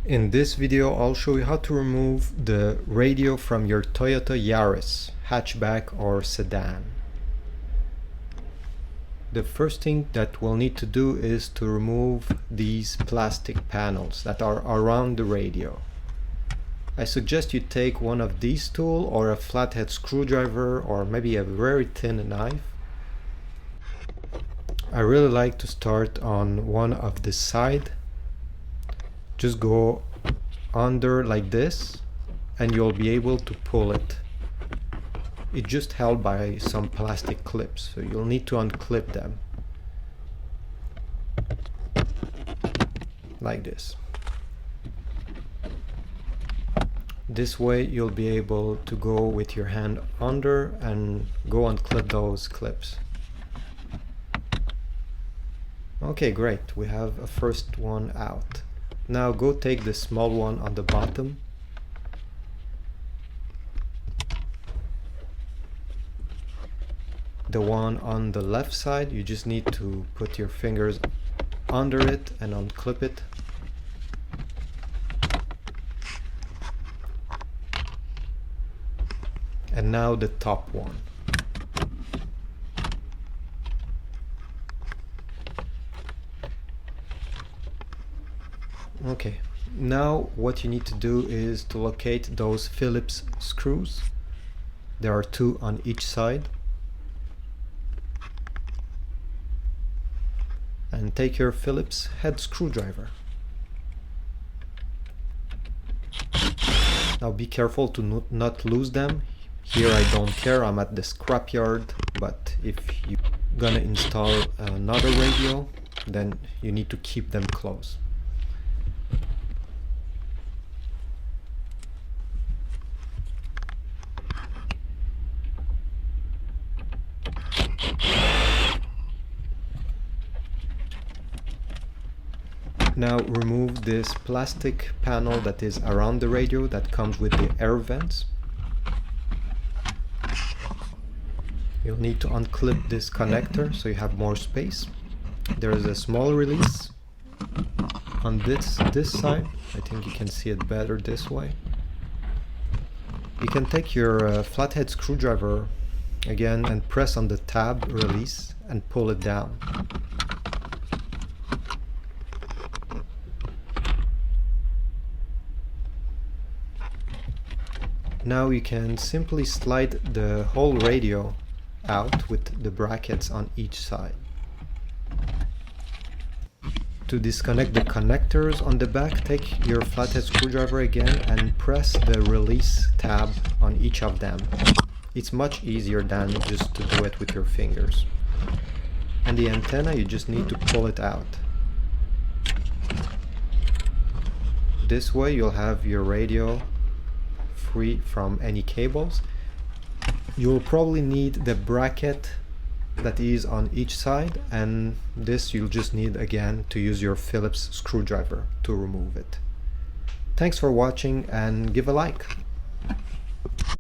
In this video, I'll show you how to remove the radio from your Toyota Yaris, hatchback or sedan. The first thing that we'll need to do is to remove these plastic panels that are around the radio. I suggest you take one of these tools or a flathead screwdriver or maybe a very thin knife. I really like to start on one of the side. Just go under like this and you'll be able to pull it. It's just held by some plastic clips, so you'll need to unclip them like this. This way you'll be able to go with your hand under and go unclip those clips. Okay, great, we have a first one out. Now go take the small one on the bottom. The one on the left side, you just need to put your fingers under it and unclip it. And now the top one. Okay, now what you need to do is to locate those Phillips screws. There are two on each side. And take your Phillips head screwdriver. Now be careful to not lose them. Here I don't care, I'm at the scrapyard, but if you're gonna install another radio, then you need to keep them close. Now remove this plastic panel that is around the radio that comes with the air vents. You'll need to unclip this connector so you have more space. There is a small release on this side. I think you can see it better this way. You can take your flathead screwdriver again and press on the tab release and pull it down. Now you can simply slide the whole radio out with the brackets on each side. To disconnect the connectors on the back, take your flathead screwdriver again and press the release tab on each of them. It's much easier than just to do it with your fingers. And the antenna, you just need to pull it out. This way you'll have your radio free from any cables. You'll probably need the bracket that is on each side, and this you'll just need again to use your Phillips screwdriver to remove it. Thanks for watching and give a like.